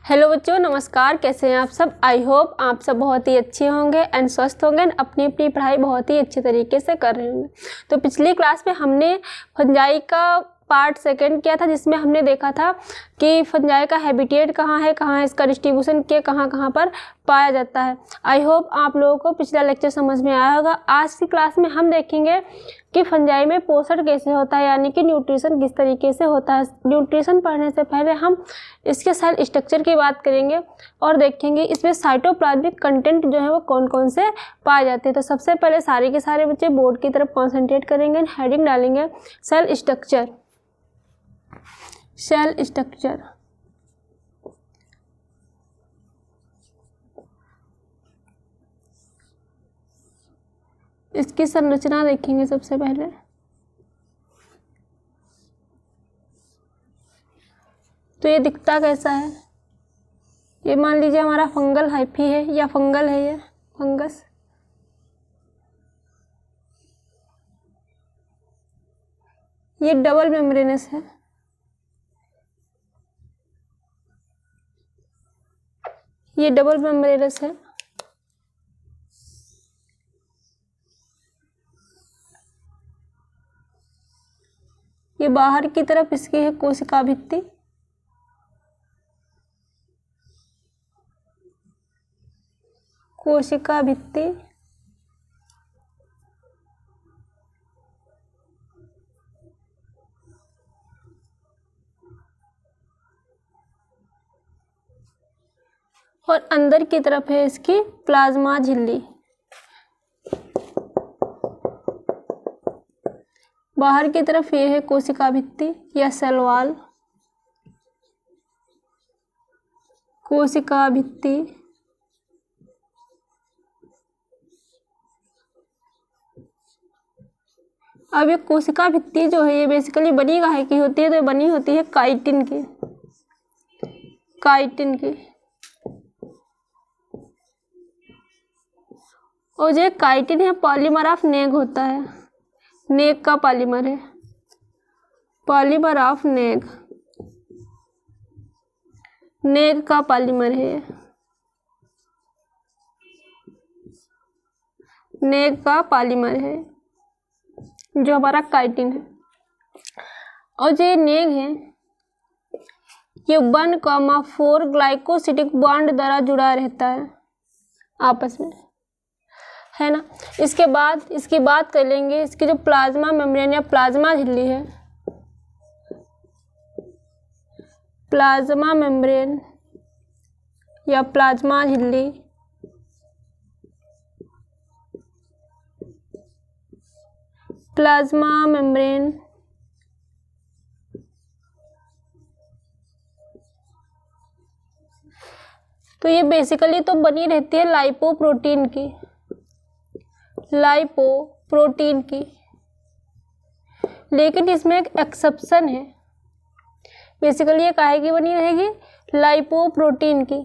Hello बच्चों, नमस्कार। कैसे हैं आप सब? आई होप आप सब बहुत ही अच्छे होंगे एंड स्वस्थ होंगे एंड अपनी अपनी पढ़ाई बहुत ही अच्छे तरीके से कर रहे होंगे। तो पिछली क्लास में हमने फंजाई का पार्ट सेकंड किया था, जिसमें हमने देखा था कि फंजाई का हैबिटेट कहाँ है इसका डिस्ट्रीब्यूशन के कहाँ कहाँ पर पाया जाता है। आई होप आप लोगों को पिछला लेक्चर समझ में आया होगा। आज की क्लास में हम देखेंगे कि फंजाई में पोषण कैसे होता है, यानी कि न्यूट्रिशन किस तरीके से होता है। न्यूट्रिशन पढ़ने से पहले हम इसके सेल स्ट्रक्चर की बात करेंगे और देखेंगे इसमें साइटोप्लाज्मिक कंटेंट जो है वो कौन कौन से पाए जाते हैं। तो सबसे पहले सारे के सारे बच्चे बोर्ड की तरफ कॉन्सेंट्रेट करेंगे, हेडिंग डालेंगे सेल स्ट्रक्चर। सेल स्ट्रक्चर इसकी संरचना देखेंगे सबसे पहले। तो ये दिखता कैसा है? ये मान लीजिए हमारा फंगल हाइफी है या फंगल है, ये फंगस। ये डबल मेम्ब्रेनस है। ये डबल मेम्ब्रेनस है। ये बाहर की तरफ इसकी है कोशिका भित्ति। कोशिका भित्ति और अंदर की तरफ है इसकी प्लाज्मा झिल्ली। बाहर की तरफ ये है कोशिका भित्ति या सेल वॉल। कोशिका भित्ति अब ये कोशिका भित्ति जो है ये बेसिकली बनी काहे की होती है? तो बनी होती है काइटिन की। काइटिन की। और जो काइटिन है पॉलीमर ऑफ नेग होता है। नेग का पॉलीमर है। पॉलीमर ऑफ नेग। नेग का पॉलीमर है। नेग का पॉलीमर है जो हमारा काइटिन है। और जो नेग है ये 1,4 ग्लाइकोसिडिक बॉन्ड द्वारा जुड़ा रहता है आपस में, है ना। इसके बाद इसकी बात कर लेंगे, इसकी जो प्लाज्मा मेम्ब्रेन या प्लाज्मा झिल्ली है। प्लाज्मा मेम्ब्रेन या प्लाज्मा झिल्ली प्लाज्मा मेम्ब्रेन तो ये बेसिकली तो बनी रहती है लाइपोप्रोटीन की। लाइपोप्रोटीन की। लेकिन इसमें एक एक्सेप्शन है। बेसिकली ये काहे की बनी रहेगी? लाइपोप्रोटीन की।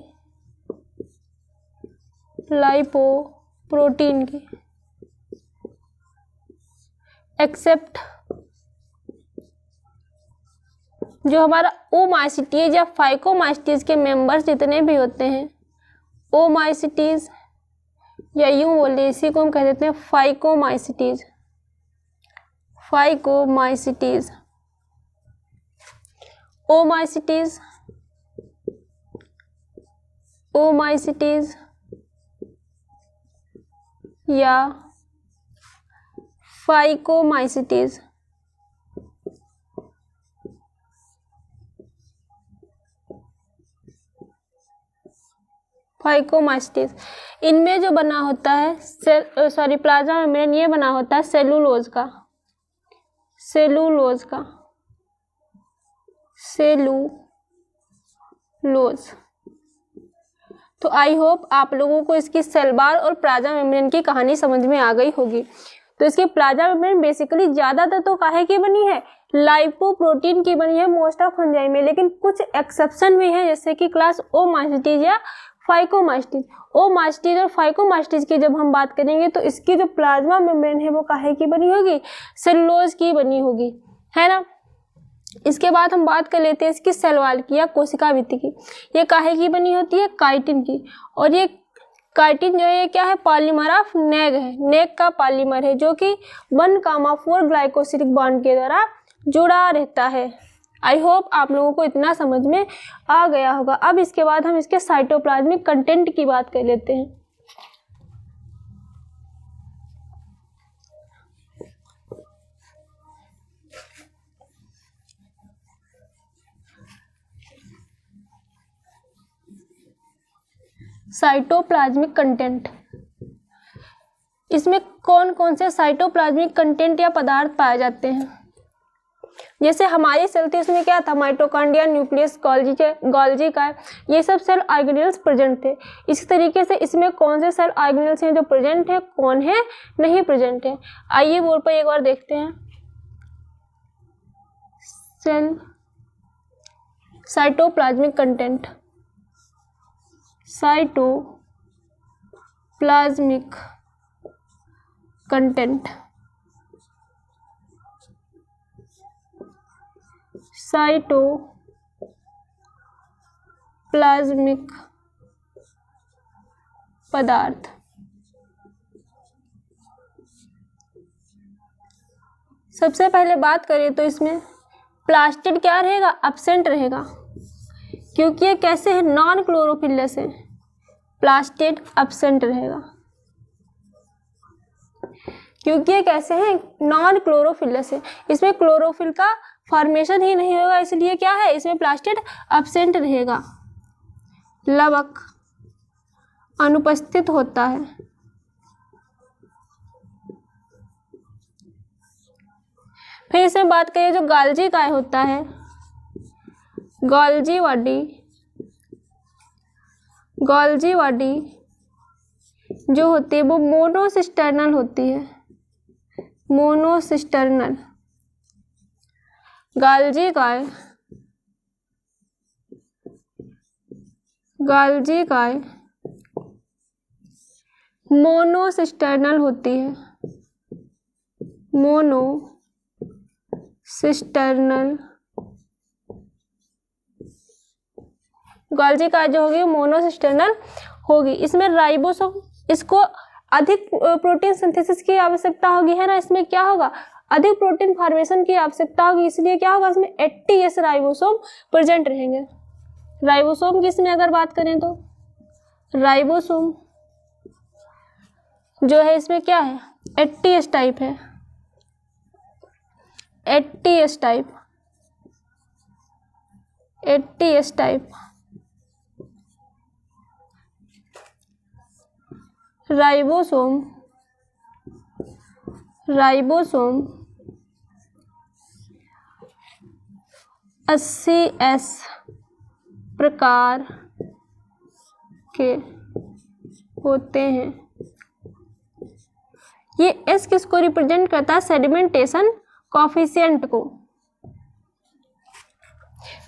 लाइपोप्रोटीन की। एक्सेप्ट जो हमारा ओमाइसिटीज या फाइकोमाइसिटीज के मेंबर्स जितने भी होते हैं, ओमाइसिटीज या यूं बोले इसी को हम कह देते हैं फाइकोमाइसिटीज। फाइकोमाइसिटीज। ओमाइसिटीज। ओमाइसिटीज या फाइकोमाइसिटीज। फाइकोमाइसिटीज इनमें जो बना होता है प्लाज्मा मेम्ब्रेन ये बना होता है सेलुलोज का। सेलुलोज का। सेलुलोज। तो आई होप आप लोगों को इसकी सेल वॉल और प्लाज्मा मेम्ब्रेन की कहानी समझ में आ गई होगी। तो इसकी प्लाज्मा मेम्ब्रेन बेसिकली ज्यादातर तो काहे की बनी है? लाइपोप्रोटीन की बनी है मोस्ट ऑफ फंजाई में। लेकिन कुछ एक्सेप्शन भी है, जैसे कि क्लास ओमाइसिटीज या फाइकोमाइसिटीज। ओमाइसिटीज और फाइकोमाइसिटीज की जब हम बात करेंगे तो इसकी जो प्लाज्मा मेम्ब्रेन है वो काहे की बनी होगी? सेलुलोज की बनी होगी, है ना। इसके बाद हम बात कर लेते हैं इसकी सेल वॉल की या कोशिका भित्ति की। ये काहे की बनी होती है? काइटिन की। और ये काइटिन जो है ये क्या है? पॉलीमर ऑफ नेग है, नेग का पॉलीमर है जो कि 1,4 ग्लाइकोसिलिक बॉन्ड के द्वारा जुड़ा रहता है। आई होप आप लोगों को इतना समझ में आ गया होगा। अब इसके बाद हम इसके साइटोप्लाज्मिक कंटेंट की बात कर लेते हैं। साइटोप्लाज्मिक कंटेंट, इसमें कौन कौन से साइटोप्लाज्मिक कंटेंट या पदार्थ पाए जाते हैं? जैसे हमारी सेल थी उसमें क्या था? माइटोकॉन्ड्रिया, न्यूक्लियस, गोल्जी का ये सब सेल ऑर्गेनेल्स प्रेजेंट थे। इसी तरीके से इसमें कौन से सेल ऑर्गेनेल्स हैं जो प्रेजेंट है, कौन है नहीं प्रेजेंट है? आइए बोर्ड पर एक बार देखते हैं। Cell cytoplasmic content, cytoplasmic content, cytoplasmic पदार्थ। सबसे पहले बात करें तो इसमें प्लास्टिड क्या रहेगा? एब्सेंट रहेगा, क्योंकि ये कैसे है? नॉन क्लोरोफिलस है। प्लास्टिड एब्सेंट रहेगा क्योंकि ये कैसे है? नॉन क्लोरोफिलस है। इसमें क्लोरोफिल का फॉर्मेशन ही नहीं होगा, इसलिए क्या है? इसमें प्लास्टिड एब्सेंट रहेगा। लवक अनुपस्थित होता है। फिर इसमें बात करें जो गोल्जी काय होता है, गोल्जी बॉडी जो होती है वो मोनोसिस्टर्नल होती है। मोनोसिस्टर्नल गोल्जी काय मोनोसिस्टर्नल होती है। मोनोसिस्टर्नल गोल्जी काय जो होगी मोनोसिस्टर्नल होगी। इसमें राइबोसोम, इसको अधिक प्रोटीन सिंथेसिस की आवश्यकता होगी, है ना? इसमें क्या होगा? अधिक प्रोटीन फॉर्मेशन की आवश्यकता होगी, इसलिए क्या होगा? इसमें 80s राइबोसोम प्रेजेंट रहेंगे। राइबोसोम की इसमें अगर बात करें तो राइबोसोम जो है इसमें क्या है? 80s टाइप है। 80s टाइप राइबोसोम 80s प्रकार के होते हैं। ये एस किसको रिप्रेजेंट करता है? सेडिमेंटेशन कॉफिशिएंट को।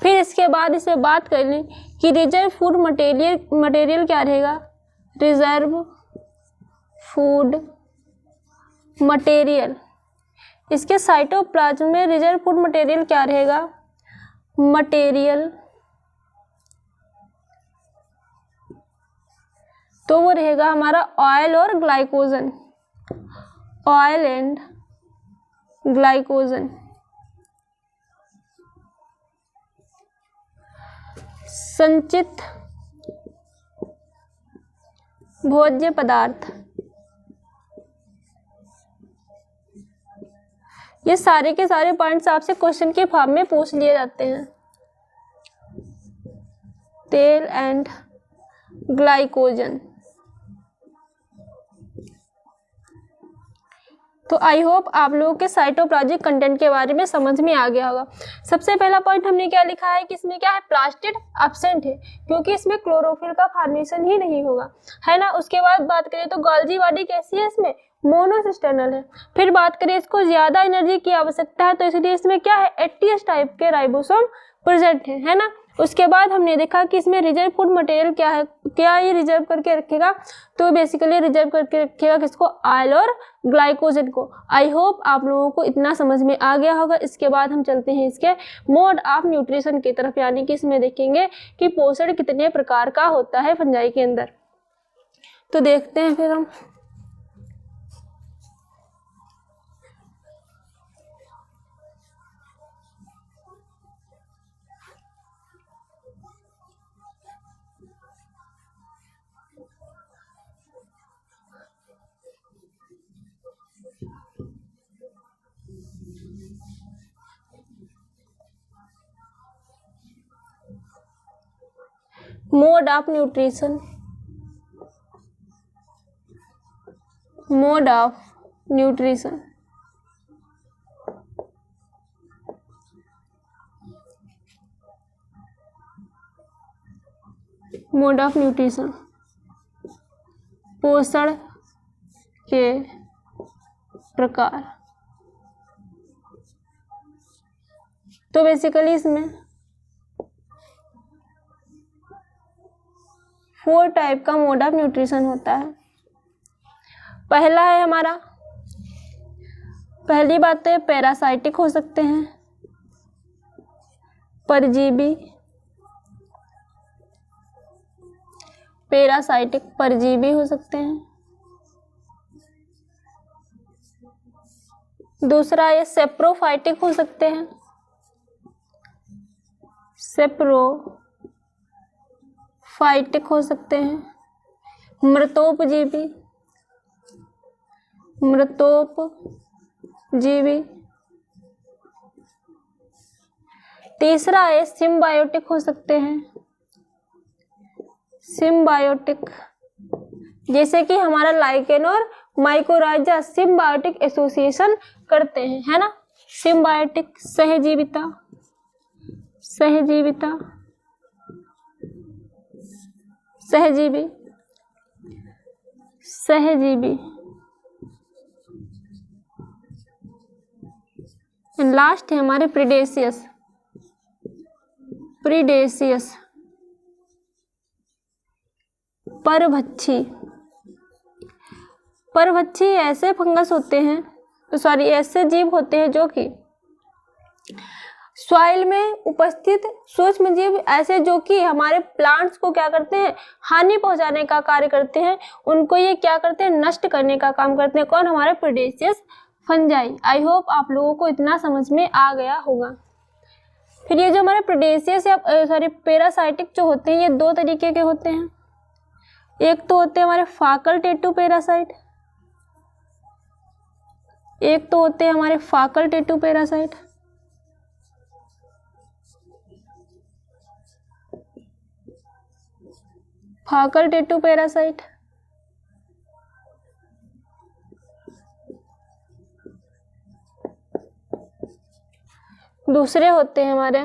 फिर इसके बाद इसमें बात कर लें कि रिजर्व फूड मटेरियल क्या रहेगा? रिजर्व फूड मटेरियल, इसके साइटोप्लाज्म में रिजर्व फूड मटेरियल क्या रहेगा? मटेरियल तो वो रहेगा हमारा ऑयल और ग्लाइकोजन, ऑयल एंड ग्लाइकोजन। संचित भोज्य पदार्थ, ये सारे के सारे पॉइंट्स आपसे क्वेश्चन के फॉर्म में पूछ लिए जाते हैं। तेल एंड ग्लाइकोजन। तो आई होप आप लोगों के साइटोप्लाज्मिक कंटेंट के बारे में समझ में आ गया होगा। सबसे पहला पॉइंट हमने क्या लिखा है कि इसमें क्या है? प्लास्टिड एब्सेंट है, क्योंकि इसमें क्लोरोफिल का फॉर्मेशन ही नहीं होगा, है ना? उसके बाद बात करें तो गोल्जी बॉडी कैसी है? इसमें मोनोसिस्टर्नल है। फिर बात करें इसको ज्यादा एनर्जी की आवश्यकता है, तो इसलिए इसमें क्या है? 80s टाइप के राइबोसोम प्रेजेंट है ना? उसके बाद हमने देखा कि इसमें रिजर्व फूड मटेरियल क्या है, क्या ये रिजर्व करके रखेगा, तो बेसिकली रिजर्व करके रखेगा किसको, ऑयल और ग्लाइकोजन को। आई होप आप लोगों को इतना समझ में आ गया होगा। इसके बाद हम चलते हैं इसके मोड ऑफ न्यूट्रिशन की तरफ, यानी कि इसमें देखेंगे कि पोषण कितने प्रकार का होता है फंजाई के अंदर। तो देखते हैं फिर हम। Mode of nutrition, mode of nutrition. Mode of nutrition पोषण के प्रकार। तो बेसिकली इसमें 4 टाइप का मोड ऑफ न्यूट्रिशन होता है। पहला है हमारा, पहली बात तो पैरासाइटिक हो सकते हैं, परजीवी, पैरासाइटिक परजीवी हो सकते हैं। दूसरा ये सेप्रोफाइटिक हो सकते हैं, सेप्रोफाइटिक हो सकते हैं। मृतोपजीवी, मृतोपजीवी। तीसरा है सिम्बायोटिक हो सकते हैं, सिम्बायोटिक, जैसे कि हमारा लाइकेन और माइकोराइजा सिम्बायोटिक एसोसिएशन करते हैं, है ना। सिम्बायोटिक सहजीविता, सहजीविता, सहजीवी, सहजीवी। लास्ट है हमारे प्रीडेशियस, प्रीडेशियस परभक्षी। परभक्षी ऐसे फंगस होते हैं, सॉरी ऐसे जीव होते हैं जो कि सॉइल में उपस्थित सूक्ष्म जीव, ऐसे जो कि हमारे प्लांट्स को क्या करते हैं, हानि पहुंचाने का कार्य करते हैं, उनको ये क्या करते हैं, नष्ट करने का काम करते हैं। कौन, हमारे प्रीडेशियस फंजाई। आई होप आप लोगों को इतना समझ में आ गया होगा। फिर ये जो हमारे प्रीडेशियस या सॉरी पैरासाइटिक जो होते हैं, ये 2 तरीके के होते हैं। एक तो होते हैं हमारे फाकल्टेटिव पैरासाइट, एक तो होते हैं हमारे फाकल्टेटिव पैरासाइट। फाकल्टेटिव पैरासाइट दूसरे होते हैं हमारे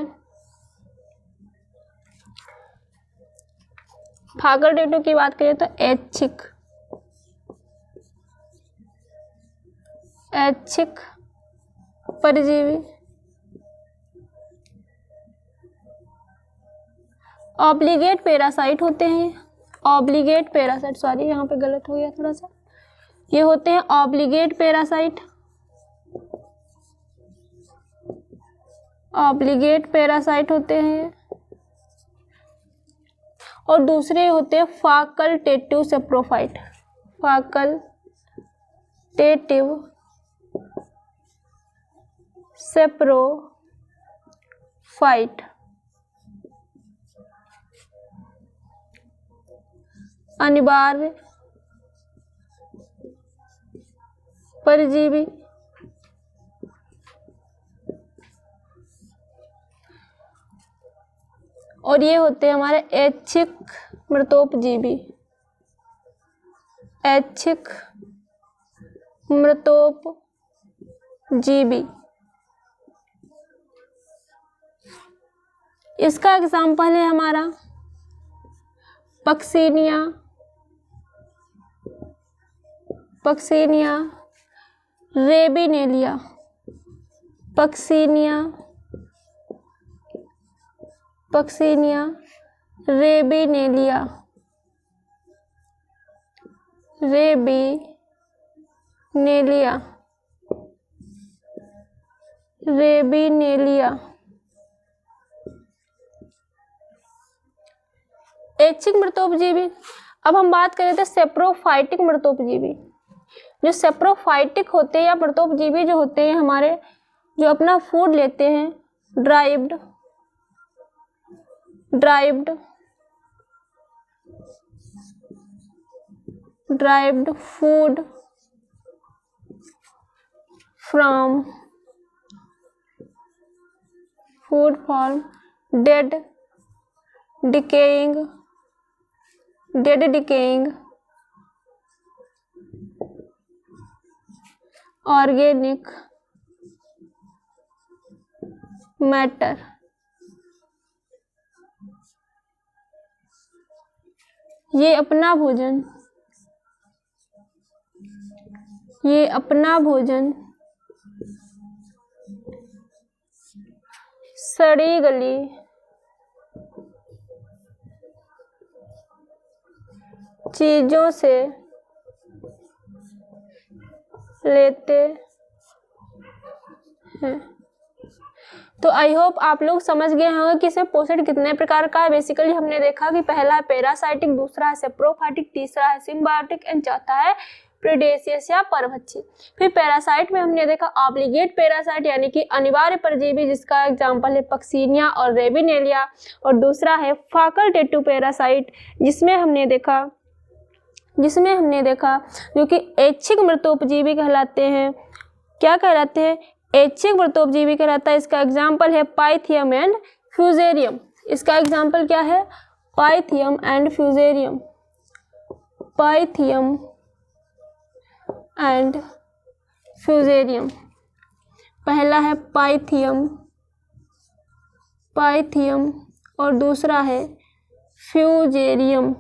फाकल्टेटिव की बात करें तो ऐच्छिक, ऐच्छिक परजीवी। ऑब्लिगेट पैरासाइट होते हैं, ऑब्लिगेट पैरासाइट, सॉरी यहाँ पे गलत हो गया थोड़ा सा, ये होते हैं ऑब्लिगेट पैरासाइट, ऑब्लिगेट पैरासाइट होते हैं। और दूसरे होते हैं फाकल्टेटिव सेप्रोफाइट, फाकल्टेटिव सेप्रोफाइट। अनिवार्य परजीवी, और ये होते हैं हमारे ऐच्छिक मृतोपजीवी, ऐच्छिक मृतोपजीवी। इसका एग्जाम्पल है हमारा पक्सीनिया, पक्सीनिया रेबिनेलिया, पक्सीनिया पक्सिनिया रेबिनेलिया, रेबिनेलिया, रेबिनेलिया। ऐच्छिक मृतोपजीवी। अब हम बात करें तो सेप्रोफाइटिक मृतोपजीवी। जो सेप्रोफाइटिक होते हैं या मृतोपजीवी जो होते हैं हमारे, जो अपना फूड लेते हैं derived food from dead decaying organic matter. ये अपना भोजन सड़ी गली चीजों से लेते हैं। तो आई होप आप लोग समझ गए होंगे कि इसे पोषण कितने प्रकार का है। बेसिकली हमने देखा कि पहला है पैरासाइटिक, दूसरा है सेप्रोफाइटिक, तीसरा है सिम्बायोटिक एंड चौथा है प्रीडेशियस या परभक्षी। फिर पैरासाइट में हमने देखा ऑब्लिगेट पैरासाइट यानी कि अनिवार्य परजीवी, जिसका एग्जांपल है पक्सिनिया और रेबिनेलिया, और दूसरा है फाकल्टेटिव पैरासाइट जिसमें हमने देखा जो कि ऐच्छिक मृतोपजीवी कहलाते हैं। क्या कहलाते हैं? ऐच्छिक मृतोपजीवी कहलाता है। इसका एग्जाम्पल है पाइथियम एंड फ्यूजेरियम। इसका एग्जाम्पल क्या है? Pythium and fusarium, Pythium and fusarium. पहला है पाइथियम और दूसरा है फ्यूजेरियम।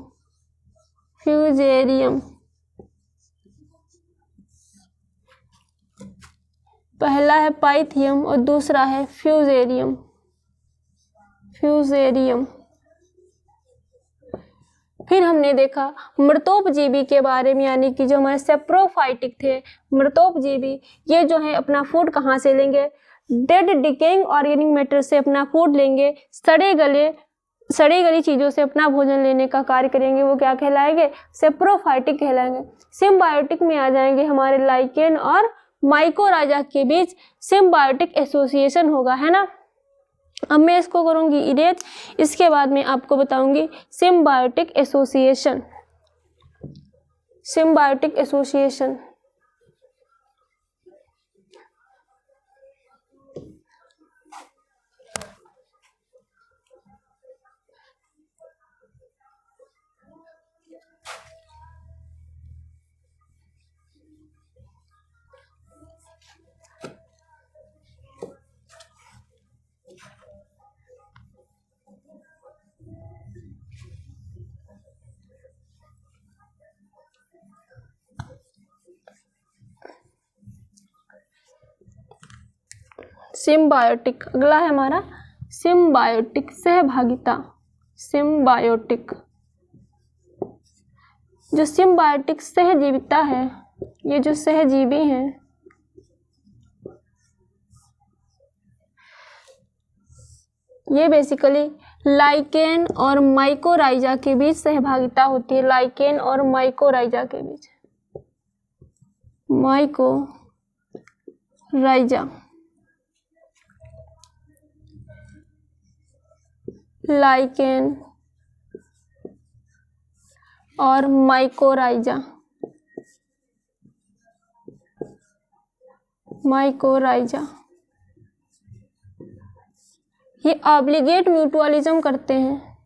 पहला है पाइथियम और दूसरा है फ्यूजेरियम। फिर हमने देखा मृतोपजीवी के बारे में, यानी कि जो हमारे सेप्रोफाइटिक थे मृतोपजीवी, ये जो है अपना फूड कहाँ से लेंगे? डेड डिकेइंग ऑर्गेनिक मैटर से अपना फूड लेंगे, सड़ी गली चीज़ों से अपना भोजन लेने का कार्य करेंगे। वो क्या कहलाएंगे? सेप्रोफाइटिक कहलाएंगे। सिम्बायोटिक में आ जाएंगे हमारे लाइकेन और माइकोराइजा के बीच सिम्बायोटिक एसोसिएशन होगा, है ना। अब मैं इसको करूँगी इरेज, इसके बाद मैं आपको बताऊंगी सिम्बायोटिक एसोसिएशन। सिम्बायोटिक अगला है हमारा सिम्बायोटिक सहभागिता। जो सिम्बायोटिक सहजीविता है, ये जो सहजीवी हैं ये बेसिकली लाइकेन और माइकोराइजा के बीच सहभागिता होती है। लाइकेन और माइकोराइजा के बीच, लाइकेन और माइकोराइजा। ये ऑब्लिगेट म्यूचुअलिज्म करते हैं।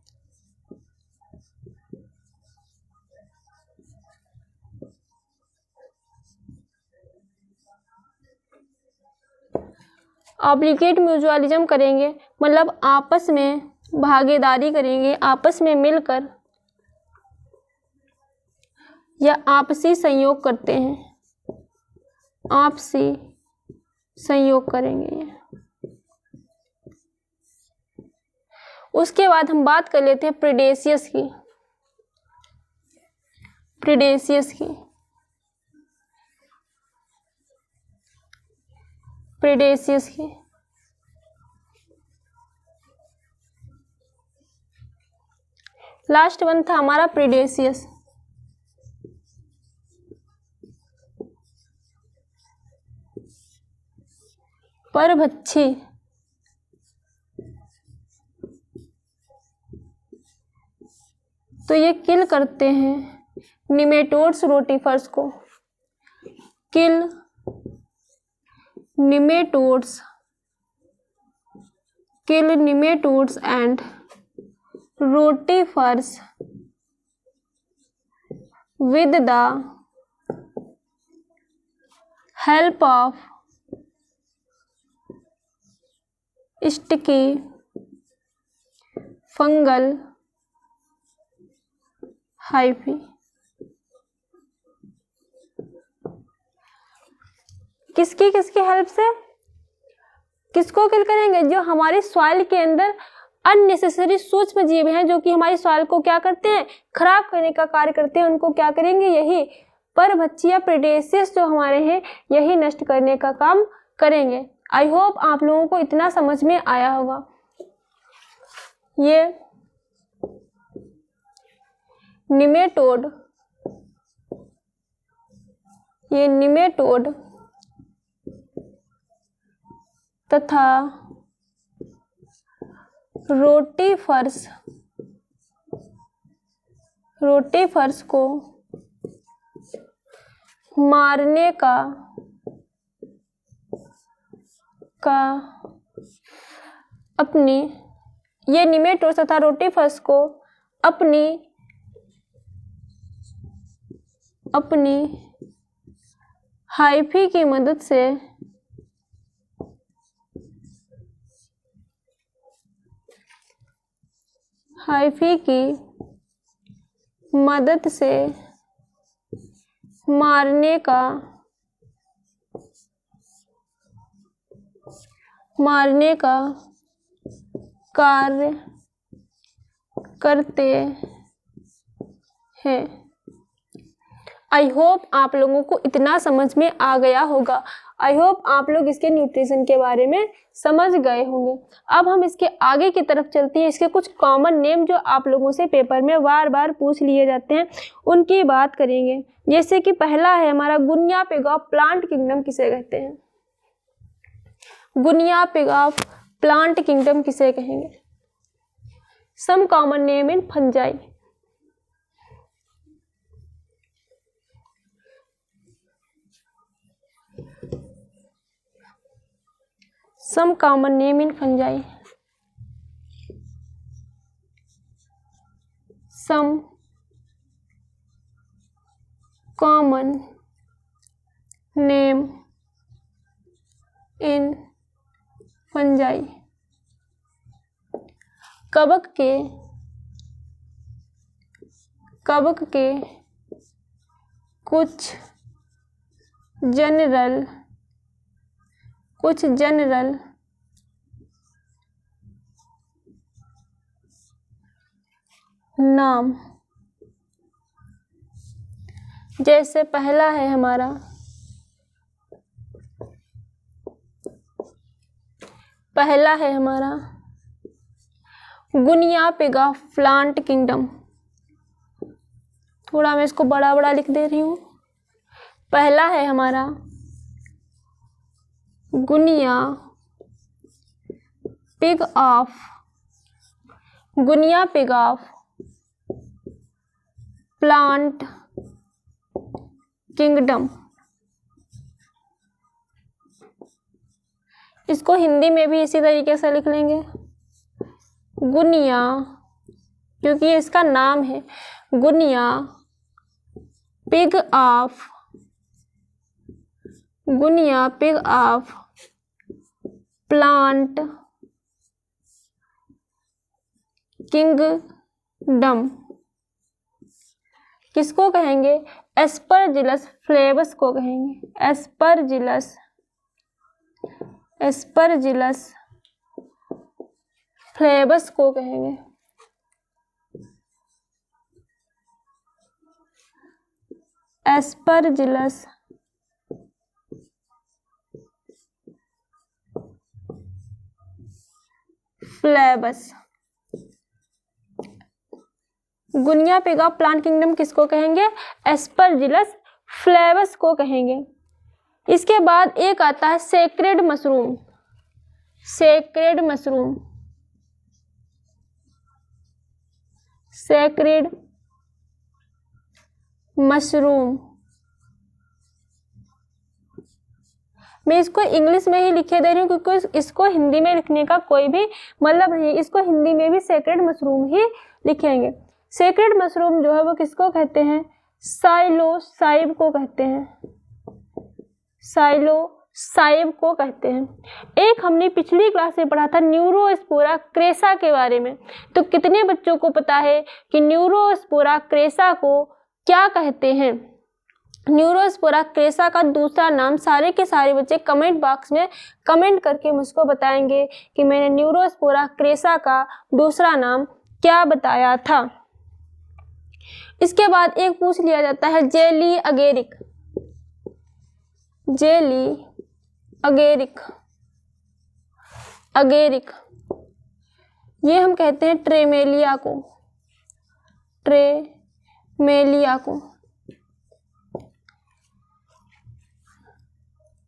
ऑब्लिगेट म्यूचुअलिज्म करेंगे मतलब आपस में भागीदारी करेंगे, आपस में मिलकर या आपसी संयोग करते हैं, आपसी संयोग करेंगे। उसके बाद हम बात कर लेते हैं प्रीडेशियस की। प्रीडेशियस की प्रीडेशियस की लास्ट वन था हमारा प्रीडेशियस। परभक्षी तो ये किल करते हैं निमेटोड्स रोटिफर्स को। Kill nematodes and rotifers with the help of sticky fungal hyphae। किसकी हेल्प से किसको किल करेंगे? जो हमारी सॉइल के अंदर अननेसेसरी सूक्ष्म जीव हैं जो कि हमारी सॉइल को क्या करते हैं, खराब करने का कार्य करते हैं, उनको क्या करेंगे, यही परभक्षी या प्रीडेशियस जो हमारे हैं यही नष्ट करने का काम करेंगे। आई होप आप लोगों को इतना समझ में आया होगा। ये निमेटोड तथा रोटिफर्स को मारने का अपनी ये निमेटोड्स तथा रोटिफर्स को अपनी हाइफी की मदद से मारने का कार्य करते हैं। आई होप आप लोगों को इतना समझ में आ गया होगा। आई होप आप लोग इसके न्यूट्रिशन के बारे में समझ गए होंगे। अब हम इसके आगे की तरफ चलते हैं। इसके कुछ कॉमन नेम जो आप लोगों से पेपर में बार बार पूछ लिए जाते हैं उनकी बात करेंगे। जैसे कि पहला है हमारा guinea pig of plant kingdom किसे कहते हैं? Guinea pig of plant kingdom किसे कहेंगे? Some common name in fungi. Some common name in fungi. Some common name in fungi. कवक के कुछ जनरल नाम, जैसे पहला है हमारा guinea pig of plant kingdom. थोड़ा मैं इसको बड़ा बड़ा लिख दे रही हूँ। पहला है हमारा guinea pig of plant kingdom. इसको हिंदी में भी इसी तरीके से लिख लेंगे गुनिया, क्योंकि ये इसका नाम है। गुनिया पिग ऑफ प्लांट किंगडम किसको कहेंगे? एस्परजिलस फ्लेवस को कहेंगे। एस्परजिलस फ्लेवस को कहेंगे। Aspergillus flavus. गुनिया पेगा प्लांट किंगडम किसको कहेंगे? एस्परजिलस फ्लेवस को कहेंगे। इसके बाद एक आता है sacred mushroom. Sacred mushroom, sacred mushroom. मैं इसको इंग्लिश में ही लिखे दे रही हूँ क्योंकि इसको हिंदी में लिखने का कोई भी मतलब नहीं। इसको हिंदी में भी सेक्रेड मशरूम ही लिखेंगे। सेक्रेड मशरूम जो है वो किसको कहते हैं? साइलोसाइब को कहते हैं। साइलोसाइब को कहते हैं। एक हमने पिछली क्लास में पढ़ा था न्यूरोस्पोरा क्रेसा के बारे में। तो कितने बच्चों को पता है कि न्यूरोस्पोरा क्रेसा को क्या कहते हैं? न्यूरोस्पोरा क्रेसा का दूसरा नाम सारे के सारे बच्चे कमेंट बॉक्स में कमेंट करके मुझको बताएंगे कि मैंने न्यूरोस्पोरा क्रेसा का दूसरा नाम क्या बताया था। इसके बाद एक पूछ लिया जाता है जेली अगेरिक। जेली अगेरिक, अगेरिक ये हम कहते हैं ट्रेमेलिया को, ट्रेमेलिया को।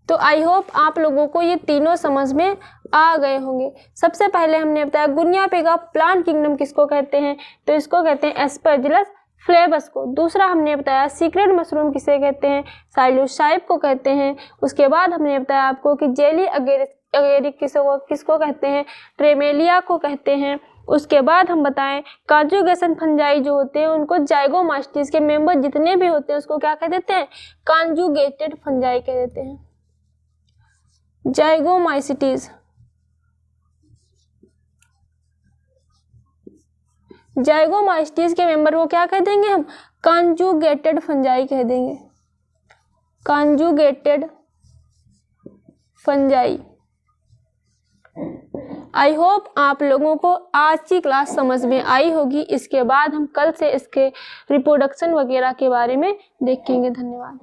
तो आई होप आप लोगों को ये तीनों समझ में आ गए होंगे। सबसे पहले हमने बताया गुनिया पेगा प्लांट किंगडम किसको कहते हैं? तो इसको कहते हैं एस्परजिलस फ्लेवस को। दूसरा हमने बताया सीक्रेट मशरूम किसे कहते हैं? साइलोसाइब को कहते हैं। उसके बाद हमने बताया आपको कि जेली अगेरिक किसको कहते हैं? ट्रेमेलिया को कहते हैं। उसके बाद हम बताएं कॉन्जुगेशन फंजाई जो होते हैं उनको जाइगोमास्टिस के मेंबर जितने भी होते हैं उसको क्या कह देते हैं? कॉन्जुगेटेड फंजाई कह देते हैं। जाइगोमाइसिटीज, जाइगोमास्टिस के मेंबर को क्या कह देंगे हम? कॉन्जुगेटेड फंजाई कह देंगे। Conjugated fungi. आई होप आप लोगों को आज की क्लास समझ में आई होगी। इसके बाद हम कल से इसके रिप्रोडक्शन वगैरह के बारे में देखेंगे। धन्यवाद।